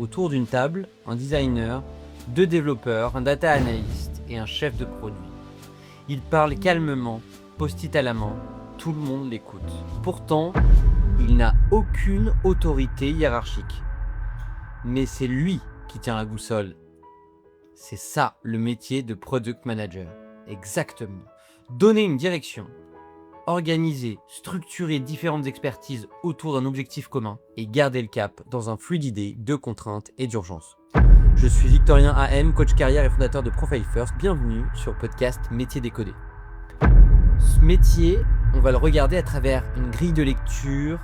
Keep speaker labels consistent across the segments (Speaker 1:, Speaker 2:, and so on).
Speaker 1: autour d'une table un designer, 2 développeurs, un data analyst et un chef de produit. Il parle calmement, post-it à la main, tout le monde l'écoute. Pourtant, il n'a aucune autorité hiérarchique. Mais c'est lui qui tient la boussole. C'est ça le métier de product manager. Exactement. Donner une direction, organiser, structurer différentes expertises autour d'un objectif commun et garder le cap dans un flux d'idées, de contraintes et d'urgences. Je suis Victorien AM, coach carrière et fondateur de Profile First. Bienvenue sur le podcast Métier décodé. Ce métier, on va le regarder à travers une grille de lecture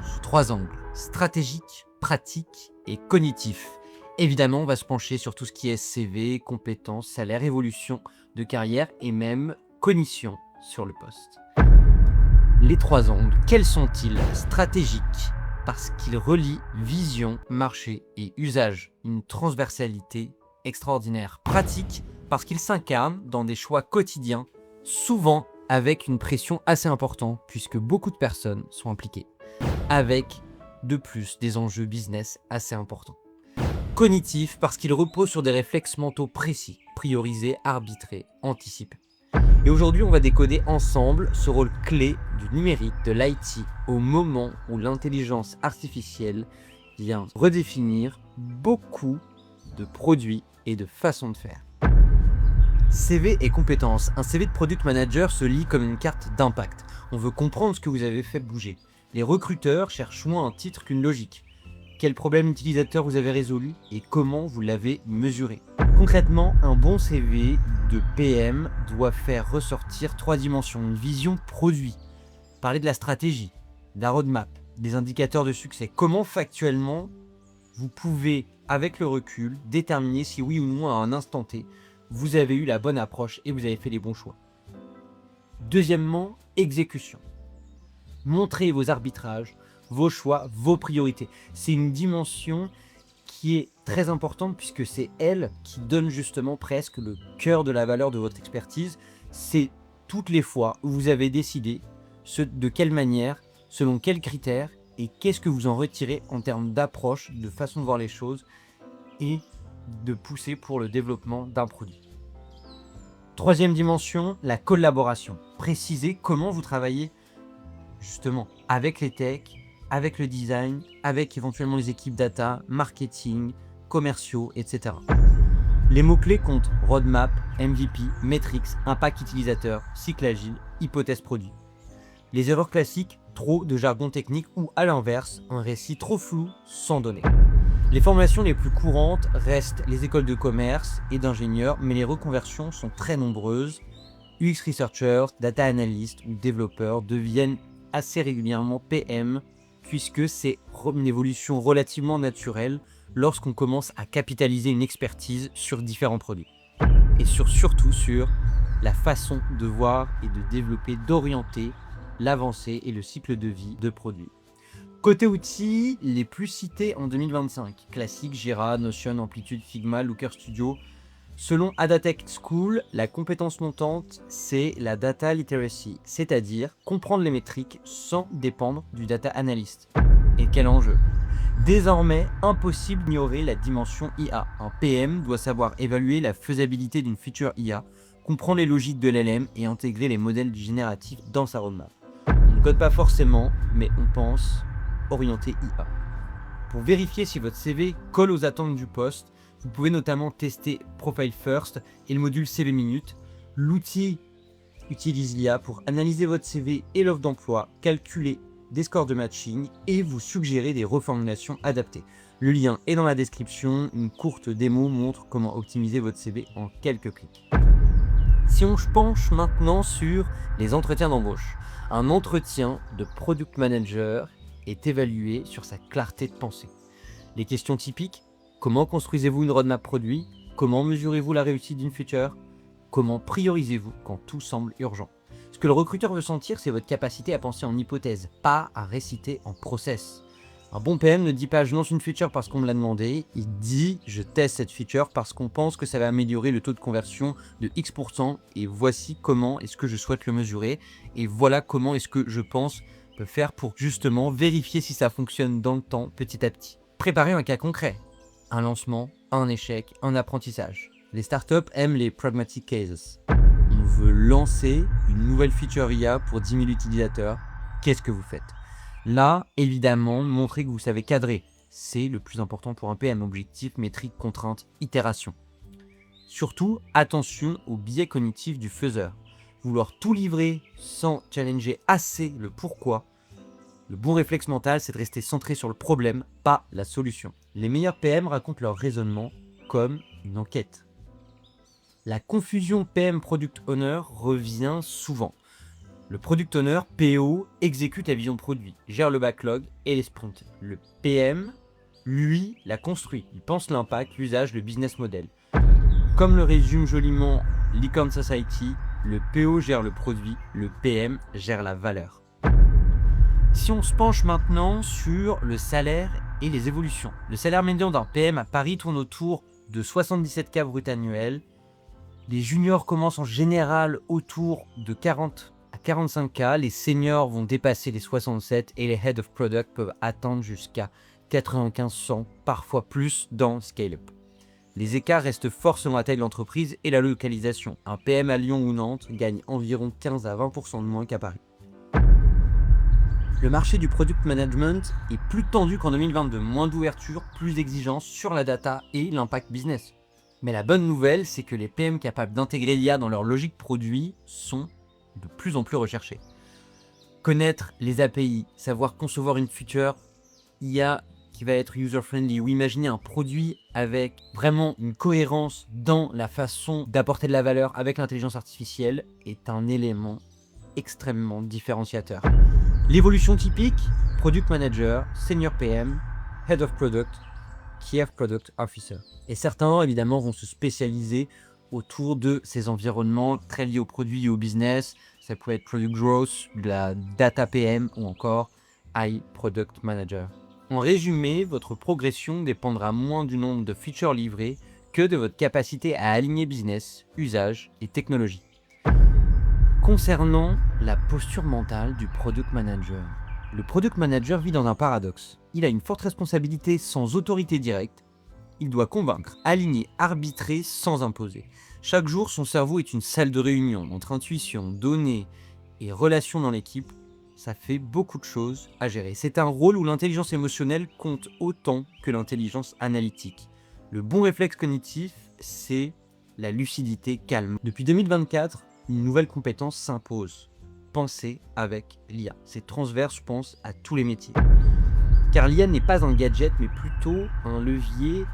Speaker 1: sous 3 angles: stratégique, pratique et cognitif. Évidemment, on va se pencher sur tout ce qui est CV, compétences, salaire, évolution de carrière et même cognition sur le poste. Les 3 angles, quels sont-ils? Stratégiques, parce qu'ils relient vision, marché et usage, une transversalité extraordinaire. Pratique, parce qu'ils s'incarnent dans des choix quotidiens, souvent avec une pression assez importante, puisque beaucoup de personnes sont impliquées, avec de plus des enjeux business assez importants. Cognitif, parce qu'il repose sur des réflexes mentaux précis, priorisés, arbitrés, anticipés. Et aujourd'hui, on va décoder ensemble ce rôle clé du numérique, de l'IT, au moment où l'intelligence artificielle vient redéfinir beaucoup de produits et de façons de faire. CV et compétences. Un CV de product manager se lit comme une carte d'impact. On veut comprendre ce que vous avez fait bouger. Les recruteurs cherchent moins un titre qu'une logique. Quel problème utilisateur vous avez résolu et comment vous l'avez mesuré. Concrètement, un bon CV de PM doit faire ressortir 3 dimensions. Une vision produit, parler de la stratégie, de la roadmap, des indicateurs de succès. Comment factuellement vous pouvez, avec le recul, déterminer si oui ou non à un instant T, vous avez eu la bonne approche et vous avez fait les bons choix. Deuxièmement, exécution. Montrez vos arbitrages, vos choix, vos priorités. C'est une dimension qui est très importante puisque c'est elle qui donne justement presque le cœur de la valeur de votre expertise. C'est toutes les fois où vous avez décidé de quelle manière, selon quels critères et qu'est-ce que vous en retirez en termes d'approche, de façon de voir les choses et de pousser pour le développement d'un produit. Troisième dimension, la collaboration. Précisez comment vous travaillez justement avec les techs, avec le design, avec éventuellement les équipes data, marketing, commerciaux, etc. Les mots-clés comptent roadmap, MVP, metrics, impact utilisateur, cycle agile, hypothèse produit. Les erreurs classiques, trop de jargon technique ou à l'inverse, un récit trop flou sans données. Les formations les plus courantes restent les écoles de commerce et d'ingénieurs, mais les reconversions sont très nombreuses. UX researchers, data analysts ou développeurs deviennent assez régulièrement PM, puisque c'est une évolution relativement naturelle lorsqu'on commence à capitaliser une expertise sur différents produits. Et surtout sur la façon de voir et de développer, d'orienter l'avancée et le cycle de vie de produits. Côté outils, les plus cités en 2025, classique, Jira, Notion, Amplitude, Figma, Looker Studio. Selon Adatech School, la compétence montante, c'est la data literacy, c'est-à-dire comprendre les métriques sans dépendre du data analyst. Et quel enjeu! Désormais, impossible d'ignorer la dimension IA. Un PM doit savoir évaluer la faisabilité d'une feature IA, comprendre les logiques de l'LM et intégrer les modèles génératifs dans sa roadmap. On ne code pas forcément, mais on pense orienter IA. Pour vérifier si votre CV colle aux attentes du poste, vous pouvez notamment tester Profile First et le module CV Minute. L'outil utilise l'IA pour analyser votre CV et l'offre d'emploi, calculer des scores de matching et vous suggérer des reformulations adaptées. Le lien est dans la description. Une courte démo montre comment optimiser votre CV en quelques clics. Si on se penche maintenant sur les entretiens d'embauche, un entretien de product manager est évalué sur sa clarté de pensée. Les questions typiques: comment construisez-vous une roadmap produit? Comment mesurez-vous la réussite d'une feature? Comment priorisez-vous quand tout semble urgent? Ce que le recruteur veut sentir, c'est votre capacité à penser en hypothèse, pas à réciter en process. Un bon PM ne dit pas je lance une feature parce qu'on me l'a demandé, il dit je teste cette feature parce qu'on pense que ça va améliorer le taux de conversion de X% et voici comment est-ce que je souhaite le mesurer et voilà comment est-ce que je pense faire pour justement vérifier si ça fonctionne dans le temps petit à petit. Préparez un cas concret. un lancement, un échec, un apprentissage. Les startups aiment les pragmatic cases. On veut lancer une nouvelle feature IA pour 10 000 utilisateurs. Qu'est-ce que vous faites? Là, évidemment, montrez que vous savez cadrer. C'est le plus important pour un PM, objectif, métrique, contrainte, itération. Surtout, attention au biais cognitif du faiseur. Vouloir tout livrer sans challenger assez le pourquoi. Le bon réflexe mental, c'est de rester centré sur le problème, pas la solution. Les meilleurs PM racontent leur raisonnement comme une enquête. La confusion PM Product Owner revient souvent. Le Product Owner, PO, exécute la vision de produit, gère le backlog et les sprints. Le PM, lui, la construit. Il pense l'impact, l'usage, le business model. Comme le résume joliment l'Econ Society, le PO gère le produit, le PM gère la valeur. Si on se penche maintenant sur le salaire et les évolutions. Le salaire médian d'un PM à Paris tourne autour de 77K brut annuel. Les juniors commencent en général autour de 40 à 45K. Les seniors vont dépasser les 67 et les head of product peuvent atteindre jusqu'à 95-100, parfois plus dans Scale-up. Les écarts restent forts selon la taille de l'entreprise et la localisation. Un PM à Lyon ou Nantes gagne environ 15 à 20% de moins qu'à Paris. Le marché du product management est plus tendu qu'en 2022, moins d'ouverture, plus d'exigences sur la data et l'impact business. Mais la bonne nouvelle, c'est que les PM capables d'intégrer l'IA dans leur logique produit sont de plus en plus recherchés. Connaître les API, savoir concevoir une feature IA qui va être user-friendly ou imaginer un produit avec vraiment une cohérence dans la façon d'apporter de la valeur avec l'intelligence artificielle est un élément extrêmement différenciateur. L'évolution typique, Product Manager, Senior PM, Head of Product, Chief Product Officer. Et certains, évidemment, vont se spécialiser autour de ces environnements très liés au produit et au business. Ça peut être Product Growth, de la Data PM ou encore AI Product Manager. En résumé, votre progression dépendra moins du nombre de features livrées que de votre capacité à aligner business, usage et technologie. Concernant la posture mentale du Product Manager, le Product Manager vit dans un paradoxe. Il a une forte responsabilité sans autorité directe. Il doit convaincre, aligner, arbitrer sans imposer. Chaque jour, son cerveau est une salle de réunion entre intuition, données et relations dans l'équipe. Ça fait beaucoup de choses à gérer. C'est un rôle où l'intelligence émotionnelle compte autant que l'intelligence analytique. Le bon réflexe cognitif, c'est la lucidité calme. Depuis 2024, une nouvelle compétence s'impose. Penser avec l'IA. C'est transverse, je pense, à tous les métiers. Car l'IA n'est pas un gadget, mais plutôt un levier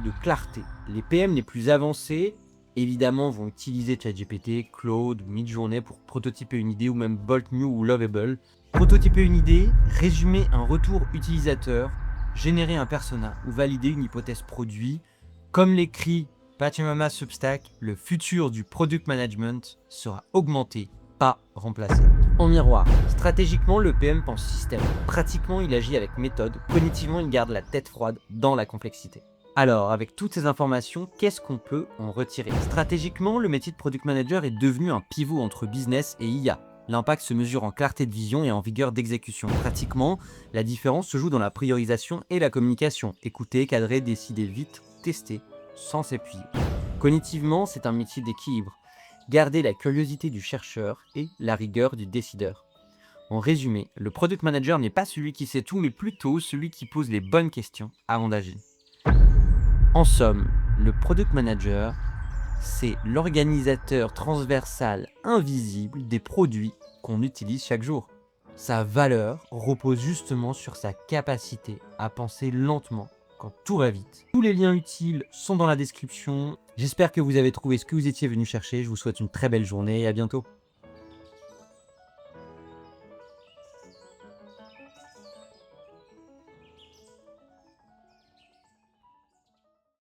Speaker 1: de clarté. Les PM les plus avancés, évidemment, vont utiliser ChatGPT, Claude, Midjourney pour prototyper une idée, ou même Bolt New ou Lovable. Prototyper une idée, résumer un retour utilisateur, générer un persona ou valider une hypothèse produit. Comme l'écrit Pachimama Substack, le futur du product management sera augmenté, pas remplacé. En miroir, stratégiquement, le PM pense système. Pratiquement, il agit avec méthode. Cognitivement, il garde la tête froide dans la complexité. Alors, avec toutes ces informations, qu'est-ce qu'on peut en retirer? Stratégiquement, le métier de product manager est devenu un pivot entre business et IA. L'impact se mesure en clarté de vision et en vigueur d'exécution. Pratiquement, la différence se joue dans la priorisation et la communication. Écouter, cadrer, décider vite, tester, sans s'épuiser. Cognitivement, c'est un métier d'équilibre. Garder la curiosité du chercheur et la rigueur du décideur. En résumé, le product manager n'est pas celui qui sait tout, mais plutôt celui qui pose les bonnes questions avant d'agir. En somme, le product manager, c'est l'organisateur transversal invisible des produits qu'on utilise chaque jour. Sa valeur repose justement sur sa capacité à penser lentement quand tout va vite. Tous les liens utiles sont dans la description. J'espère que vous avez trouvé ce que vous étiez venu chercher. Je vous souhaite une très belle journée et à bientôt.